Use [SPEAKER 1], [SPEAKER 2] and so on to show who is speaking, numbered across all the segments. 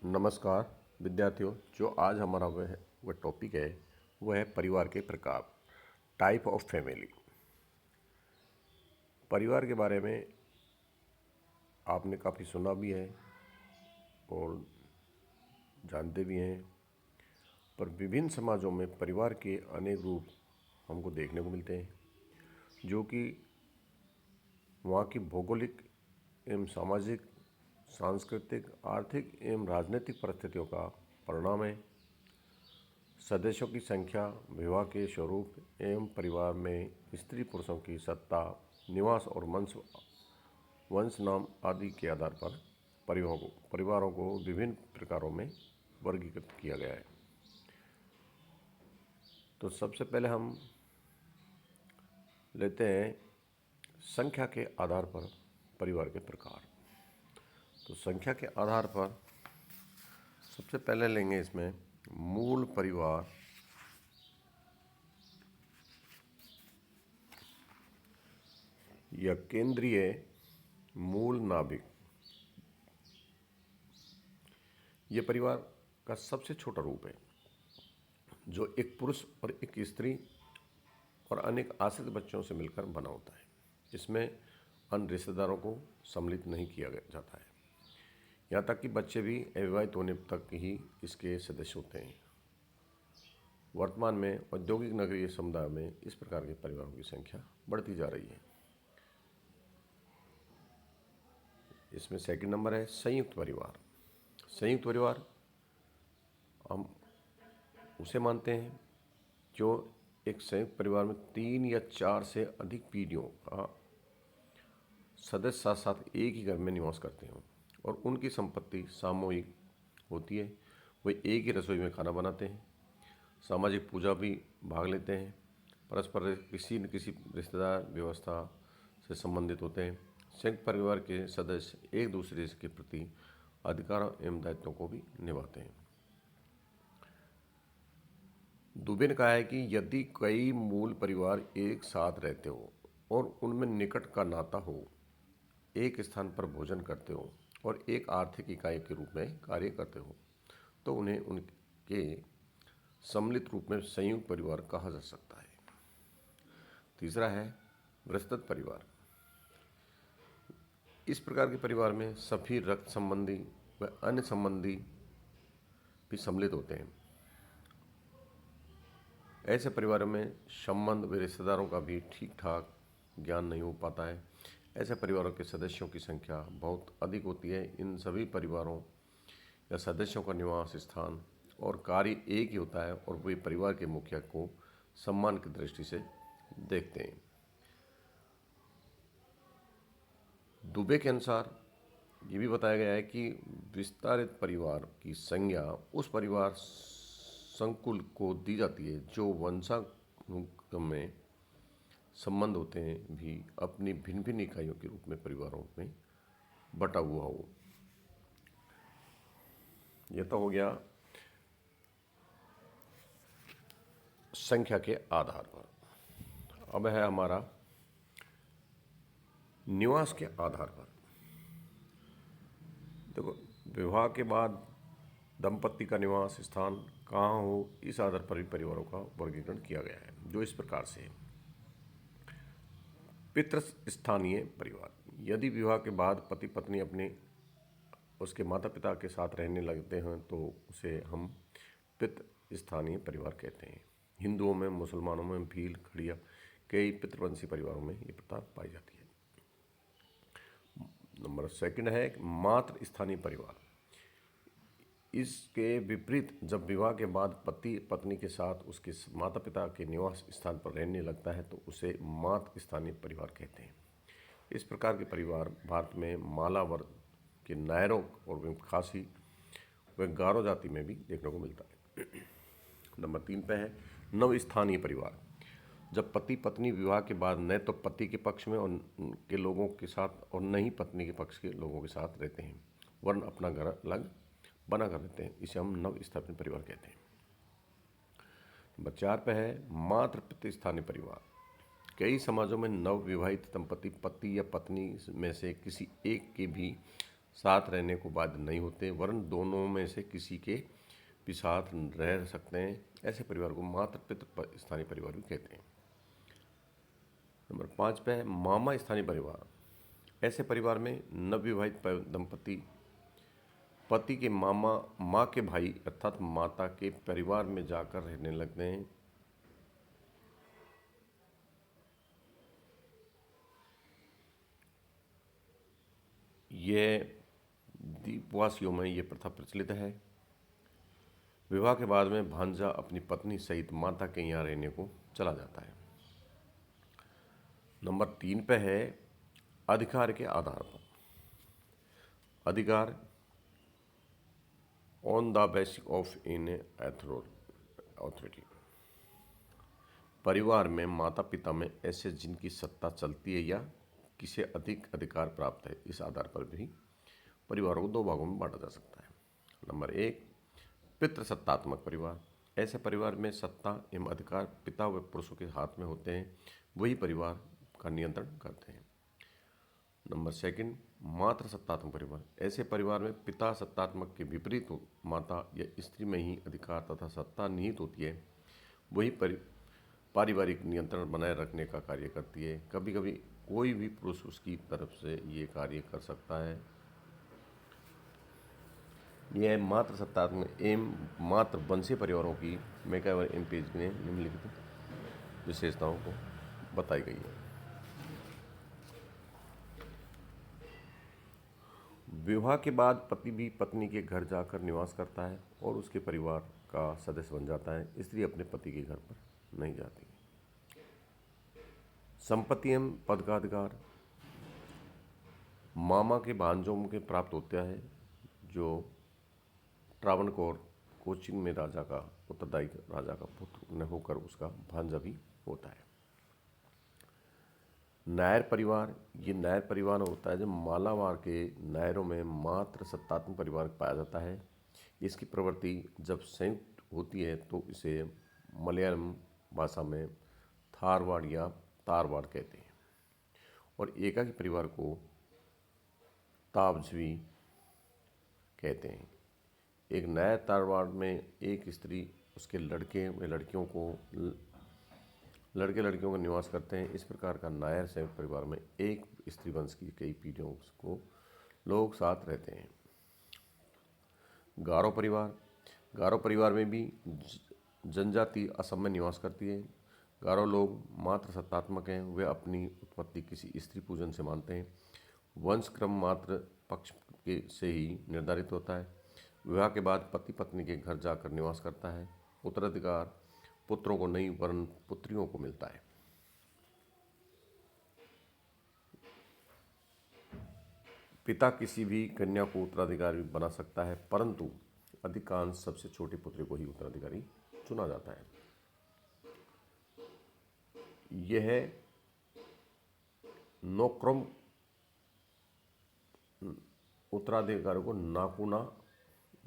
[SPEAKER 1] नमस्कार विद्यार्थियों। जो आज हमारा वह टॉपिक है वह है परिवार के प्रकार, टाइप ऑफ फैमिली। परिवार के बारे में आपने काफ़ी सुना भी है और जानते भी हैं, पर विभिन्न समाजों में परिवार के अनेक रूप हमको देखने को मिलते हैं, जो कि वहाँ की भौगोलिक एवं सामाजिक, सांस्कृतिक, आर्थिक एवं राजनीतिक परिस्थितियों का परिणाम है। सदस्यों की संख्या, विवाह के स्वरूप एवं परिवार में स्त्री पुरुषों की सत्ता, निवास और वंश नाम आदि के आधार पर परिवारों को विभिन्न प्रकारों में वर्गीकृत किया गया है। तो सबसे पहले हम लेते हैं संख्या के आधार पर परिवार के प्रकार। तो संख्या के आधार पर सबसे पहले लेंगे इसमें मूल परिवार या केंद्रीय मूल नाभिक। यह परिवार का सबसे छोटा रूप है, जो एक पुरुष और एक स्त्री और अनेक आश्रित बच्चों से मिलकर बना होता है। इसमें अन्य रिश्तेदारों को सम्मिलित नहीं किया जाता है। यहाँ तक कि बच्चे भी अविवाहित होने तक ही इसके सदस्य होते हैं। वर्तमान में औद्योगिक नगरीय समुदाय में इस प्रकार के परिवारों की संख्या बढ़ती जा रही है। इसमें सेकंड नंबर है संयुक्त परिवार। संयुक्त परिवार हम उसे मानते हैं जो एक संयुक्त परिवार में 3 या 4 से अधिक पीढ़ियों का सदस्य साथ साथ एक ही घर में निवास करते हों और उनकी संपत्ति सामूहिक होती है। वे एक ही रसोई में खाना बनाते हैं, सामाजिक पूजा भी भाग लेते हैं, परस्पर किसी न किसी रिश्तेदार व्यवस्था से संबंधित होते हैं। संयुक्त परिवार के सदस्य एक दूसरे के प्रति अधिकारों एवं दायित्वों को भी निभाते हैं। दुबे ने कहा है कि यदि कई मूल परिवार एक साथ रहते हो और उनमें निकट का नाता हो, एक स्थान पर भोजन करते हो और एक आर्थिक इकाई के रूप में कार्य करते हो, तो उन्हें उनके सम्मिलित रूप में संयुक्त परिवार कहा जा सकता है। तीसरा है विस्तृत परिवार। इस प्रकार के परिवार में सभी रक्त संबंधी व अन्य संबंधी भी सम्मिलित होते हैं। ऐसे परिवारों में संबंध व रिश्तेदारों का भी ठीक ठाक ज्ञान नहीं हो पाता है। ऐसे परिवारों के सदस्यों की संख्या बहुत अधिक होती है। इन सभी परिवारों या सदस्यों का निवास स्थान और कार्य एक ही होता है और वे परिवार के मुखिया को सम्मान की दृष्टि से देखते हैं। दुबे के अनुसार ये भी बताया गया है कि विस्तारित परिवार की संज्ञा उस परिवार संकुल को दी जाती है जो वंशानुक्रम में संबंध होते हैं भी अपनी भिन्न भिन्न इकाइयों के रूप में परिवारों में बटा हुआ हो। यह तो हो गया संख्या के आधार पर। अब है हमारा निवास के आधार पर। देखो, विवाह के बाद दंपति का निवास स्थान कहाँ हो, इस आधार पर भी परिवारों का वर्गीकरण किया गया है, जो इस प्रकार से है। पितृस्थानीय परिवार। यदि विवाह के बाद पति पत्नी अपने उसके माता पिता के साथ रहने लगते हैं तो उसे हम पितृस्थानीय परिवार कहते हैं। हिंदुओं में, मुसलमानों में, भील, खड़िया, कई पितृवंशी परिवारों में ये प्रथा पाई जाती है। नंबर सेकंड है मातृ स्थानीय परिवार। इसके विपरीत जब विवाह के बाद पति पत्नी के साथ उसके माता पिता के निवास स्थान पर रहने लगता है तो उसे मातृ स्थानीय परिवार कहते हैं। इस प्रकार के परिवार भारत में माला वर्ग के नायरों और खासी व गारो जाति में भी देखने को मिलता है। नंबर 3 पे है नव स्थानीय परिवार। जब पति पत्नी विवाह के बाद न तो पति के पक्ष में और के लोगों के साथ और न ही पत्नी के पक्ष के लोगों के साथ रहते हैं, वरन अपना घर अलग बना कर रहते हैं, इसे हम नव स्थापित परिवार कहते हैं। नंबर 4 पे है मातृ प्रतिस्थानीय परिवार। कई समाजों में नव विवाहित दंपति पति या पत्नी में से किसी एक के भी साथ रहने को बाध्य नहीं होते, वरन दोनों में से किसी के भी साथ रह सकते हैं। ऐसे परिवार को मातृ पितृ स्थानीय परिवार भी कहते हैं। नंबर 5 पे है मामा स्थानीय परिवार। ऐसे परिवार में नवविवाहित दंपति पति के मामा माँ के भाई अर्थात माता के परिवार में जाकर रहने लगते हैं। यह द्वीपवासियों में यह प्रथा प्रचलित है। विवाह के बाद में भांजा अपनी पत्नी सहित माता के यहाँ रहने को चला जाता है। नंबर 3 पे है अधिकार के आधार पर। अधिकार on the basis of in authority. परिवार में माता पिता में ऐसे जिनकी सत्ता चलती है या किसे अधिक अधिकार प्राप्त है, इस आधार पर भी परिवारों को 2 भागों में बांटा जा सकता है। नंबर 1 पितृसत्तात्मक परिवार। ऐसे परिवार में सत्ता एवं अधिकार पिता व पुरुषों के हाथ में होते हैं, वही परिवार का नियंत्रण करते हैं। नंबर 2 मातृ सत्तात्मक परिवार। ऐसे परिवार में पिता सत्तात्मक के विपरीत माता या स्त्री में ही अधिकार तथा सत्ता निहित होती है, वही पारिवारिक नियंत्रण बनाए रखने का कार्य करती है। कभी कभी कोई भी पुरुष उसकी तरफ से ये कार्य कर सकता है। यह मातृ सत्तात्मक एवं मातृ वंशीय परिवारों की मैकआवर इन पेज में निम्नलिखित विशेषताओं को बताई गई है। विवाह के बाद पति भी पत्नी के घर जाकर निवास करता है और उसके परिवार का सदस्य बन जाता है। स्त्री अपने पति के घर पर नहीं जाती। संपत्ति एवं पद का अधिकार मामा के भांजों के प्राप्त होता है, जो ट्रावणकोर कोचिन में राजा का उत्तरदायी राजा का पुत्र न होकर उसका भांजा भी होता है। नायर परिवार। ये नायर परिवार होता है जो मालाबार के नायरों में मात्र सत्तात्मक परिवार पाया जाता है। इसकी प्रवृत्ति जब संयुक्त होती है तो इसे मलयालम भाषा में थारवाड़ या तारवाड़ कहते हैं, और एकाकी परिवार को ताबझवी कहते हैं। एक नया तारवाड़ में एक स्त्री उसके लड़के व लड़कियों का निवास करते हैं। इस प्रकार का नायर संयुक्त परिवार में एक स्त्री वंश की कई पीढ़ियों को लोग साथ रहते हैं। गारो परिवार। गारो परिवार में भी जनजाति असम में निवास करती है। गारो लोग मात्र सत्तात्मक हैं। वे अपनी उत्पत्ति किसी स्त्री पूजन से मानते हैं। वंश क्रम मात्र पक्ष के से ही निर्धारित होता है। विवाह के बाद पति पत्नी के घर जाकर निवास करता है। उत्तराधिकार पुत्रों को नहीं वरन पुत्रियों को मिलता है। पिता किसी भी कन्या को उत्तराधिकारी बना सकता है, परंतु अधिकांश सबसे छोटी पुत्री को ही उत्तराधिकारी चुना जाता है। यह नोक्रम उत्तराधिकारी को नाकुना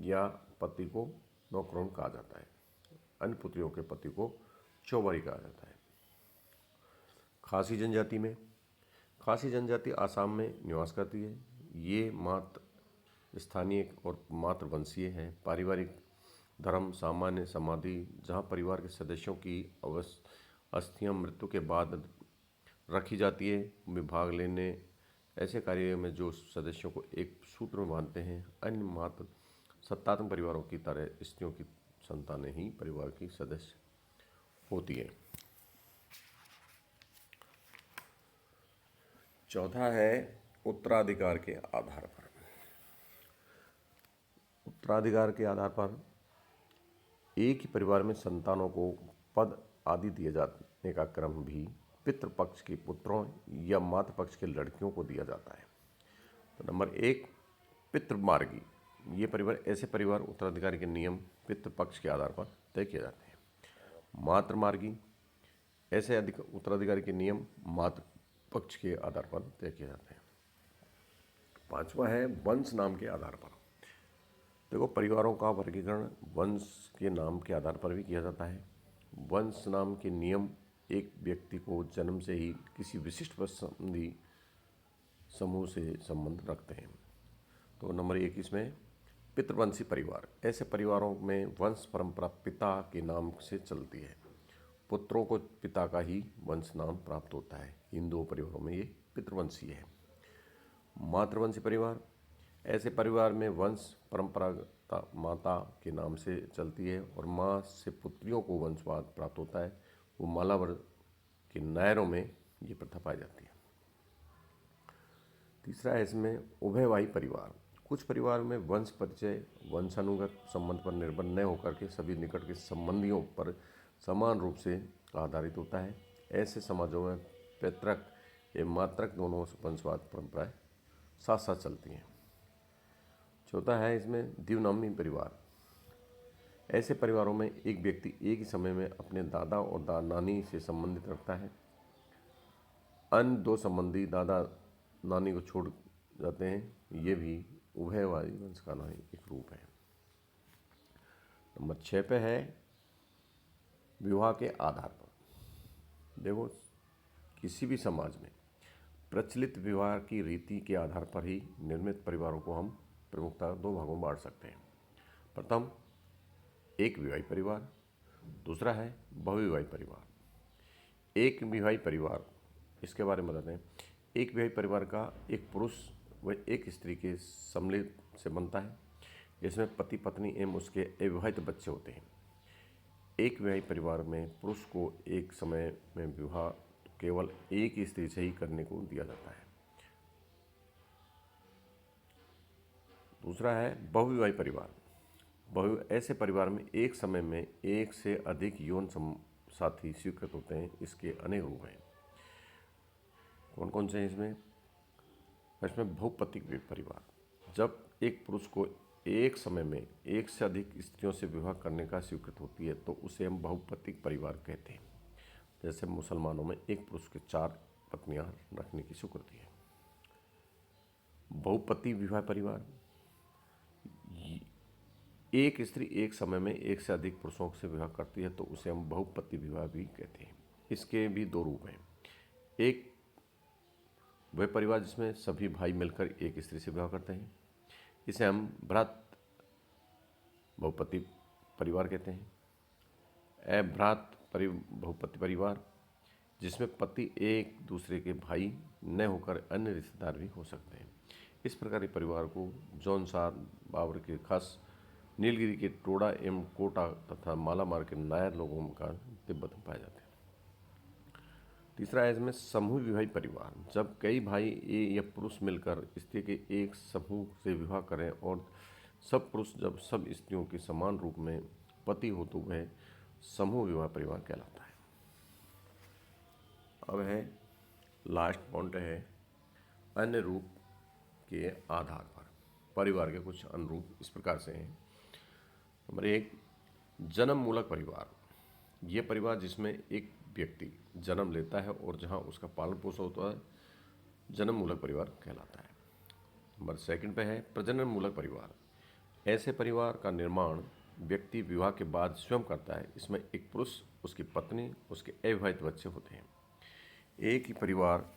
[SPEAKER 1] या पति को नौकरौन कहा जाता है। अन्य पुत्रियों के पति को चौबारी कहा जाता है। खासी जनजाति में। खासी जनजाति आसाम में निवास करती है। ये मात्र स्थानीय और मातृवंशीय है। पारिवारिक धर्म सामान्य समाधि, जहाँ परिवार के सदस्यों की अस्थियां मृत्यु के बाद रखी जाती है, में भाग लेने ऐसे कार्यों में जो सदस्यों को एक सूत्र में बांधते हैं। अन्य मात्र सत्तात्मक परिवारों की तरह स्त्रियों की संतानें ही परिवार की सदस्य होती है। चौथा है उत्तराधिकार के आधार पर। उत्तराधिकार के आधार पर एक ही परिवार में संतानों को पद आदि दिए जाने का क्रम भी पितृपक्ष के पुत्रों या मातृपक्ष के लड़कियों को दिया जाता है। तो नंबर 1 पितृमार्गी। ये परिवार ऐसे परिवार उत्तराधिकारी के नियम पितृपक्ष के आधार पर तय किए जाते हैं। मातृमार्गी ऐसे उत्तराधिकारी के नियम मातृपक्ष के आधार पर तय किए जाते हैं। 5वां है वंश नाम के आधार पर। देखो, परिवारों का वर्गीकरण वंश के नाम के आधार पर भी किया जाता है। वंश नाम के नियम एक व्यक्ति को जन्म से ही किसी विशिष्ट संबंधी समूह से संबंध रखते हैं। तो नंबर 21 में पितृवंशी परिवार। ऐसे परिवारों में वंश परंपरा पिता के नाम से चलती है। पुत्रों को पिता का ही वंश नाम प्राप्त होता है। इन दो परिवारों में ये पितृवंशी है। मातृवंशी परिवार। ऐसे परिवार में वंश परंपरा माता के नाम से चलती है और माँ से पुत्रियों को वंशवाद प्राप्त होता है। वो मालावर के नायरों में ये प्रथा पाई जाती है। तीसरा है इसमें उभयवाही परिवार। कुछ परिवार में वंश परिचय वंशानुगत संबंध पर निर्भर न होकर के सभी निकट के संबंधियों पर समान रूप से आधारित होता है। ऐसे समाजों में पैतृक एवं मातृक दोनों वंशवाद परंपराएं साथ साथ चलती हैं। चौथा है इसमें द्विनामी परिवार। ऐसे परिवारों में एक व्यक्ति एक ही समय में अपने दादा और नानी से संबंधित रखता है। अन्य दो संबंधी दादा नानी को छोड़ जाते हैं। ये भी उभयवाही वंश का एक रूप है। नंबर 6 पे है विवाह के आधार पर। देखो, किसी भी समाज में प्रचलित विवाह की रीति के आधार पर ही निर्मित परिवारों को हम प्रमुखता दो भागों में बांट सकते हैं। प्रथम एक विवाही परिवार, दूसरा है बहुविवाही परिवार। एक विवाही परिवार, इसके बारे में बताते हैं। एक विवाही परिवार का एक पुरुष व एक स्त्री के सम्मिलित से बनता है, जिसमें पति पत्नी एवं उसके अविवाहित बच्चे होते हैं। एक विवाही परिवार में पुरुष को एक समय में विवाह केवल एक ही स्त्री से ही करने को दिया जाता है। दूसरा है बहुविवाही परिवार। ऐसे परिवार में एक समय में एक से अधिक यौन साथी स्वीकृत होते हैं। इसके अनेक रूप हैं। कौन कौन से हैं इसमें? बहुपतिक परिवार। जब एक पुरुष को एक समय में एक से अधिक स्त्रियों से विवाह करने का स्वीकृत होती है तो उसे हम बहुपतिक परिवार कहते हैं। जैसे मुसलमानों में एक पुरुष के 4 पत्नियां रखने की स्वीकृति है। बहुपति विवाह परिवार, एक स्त्री एक समय में एक से अधिक पुरुषों से विवाह करती है तो उसे हम बहुपति विवाह भी कहते हैं। इसके भी 2 रूप हैं। एक वह परिवार जिसमें सभी भाई मिलकर एक स्त्री से विवाह करते हैं, इसे हम भ्रात बहुपति परिवार कहते हैं। अभ्रात बहुपति परिवार, जिसमें पति एक दूसरे के भाई न होकर अन्य रिश्तेदार भी हो सकते हैं। इस प्रकार के परिवार को जौनसार, बाबर के खस, नीलगिरी के टोडा एवं कोटा तथा मालामार के नायर लोगों का तिब्बत में पाए जाते हैं। तीसरा है इसमें समूह विवाही परिवार। जब कई भाई या पुरुष मिलकर स्त्री के एक समूह से विवाह करें और सब पुरुष जब सब स्त्रियों के समान रूप में पति हो तो वह समूह विवाह परिवार कहलाता है। अब है लास्ट पॉइंट है अन्य रूप के आधार पर परिवार के कुछ अनुरूप इस प्रकार से हैं। नंबर 1 जन्म मूलक परिवार। ये परिवार जिसमें एक व्यक्ति जन्म लेता है और जहां उसका पालन पोषण होता है, जन्म मूलक परिवार कहलाता है। नंबर 2 पे है प्रजनन मूलक परिवार। ऐसे परिवार का निर्माण व्यक्ति विवाह के बाद स्वयं करता है। इसमें एक पुरुष, उसकी पत्नी, उसके अविवाहित बच्चे होते हैं। एक ही परिवार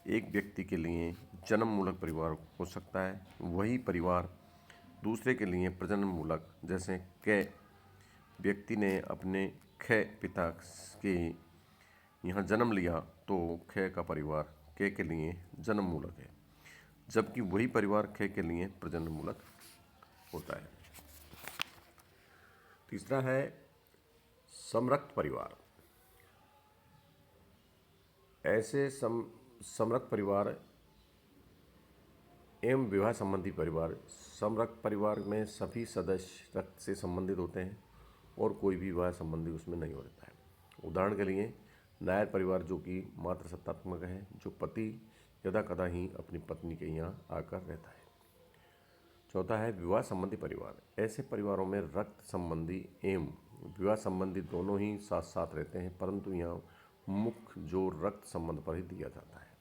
[SPEAKER 1] एक व्यक्ति के लिए जन्म मूलक परिवार हो सकता है, वही परिवार दूसरे के लिए प्रजनन मूलक। जैसे कै व्यक्ति ने अपने ख पिता के यहाँ जन्म लिया तो ख का परिवार कै के लिए जन्म मूलक है, जबकि वही परिवार ख के लिए प्रजनन मूलक होता है। तीसरा है समरक्त परिवार। ऐसे समरक्त परिवार एवं विवाह संबंधी परिवार। समरक्त परिवार में सभी सदस्य रक्त से संबंधित होते हैं और कोई भी विवाह संबंधी उसमें नहीं होता है। उदाहरण के लिए नायर परिवार, जो कि मात्र सत्तात्मक है, जो पति यदा कदा ही अपनी पत्नी के यहाँ आकर रहता है। चौथा है विवाह संबंधी परिवार। ऐसे परिवारों में रक्त संबंधी एवं विवाह संबंधी दोनों ही साथ साथ रहते हैं, परंतु यहाँ मुख्य जोर रक्त संबंध पर ही दिया जाता है।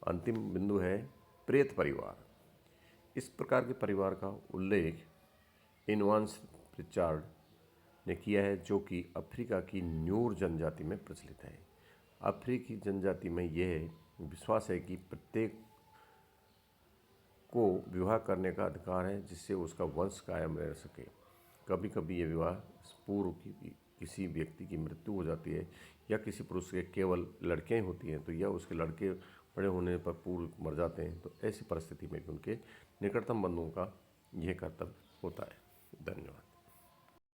[SPEAKER 1] अंतिम बिंदु है प्रेत परिवार। इस प्रकार के परिवार का उल्लेख इनवांस प्रिचार्ड ने किया है, जो कि अफ्रीका की न्यूर जनजाति में प्रचलित है। अफ्रीकी जनजाति में यह विश्वास है कि प्रत्येक को विवाह करने का अधिकार है, जिससे उसका वंश कायम रह सके। कभी कभी ये विवाह पूर्व की किसी व्यक्ति की मृत्यु हो जाती है या किसी पुरुष के केवल लड़कियां ही होती हैं, तो यह उसके लड़के बड़े होने पर पूर्व मर जाते हैं, तो ऐसी परिस्थिति में भी उनके निकटतम बंधुओं का यह कर्तव्य होता है। धन्यवाद।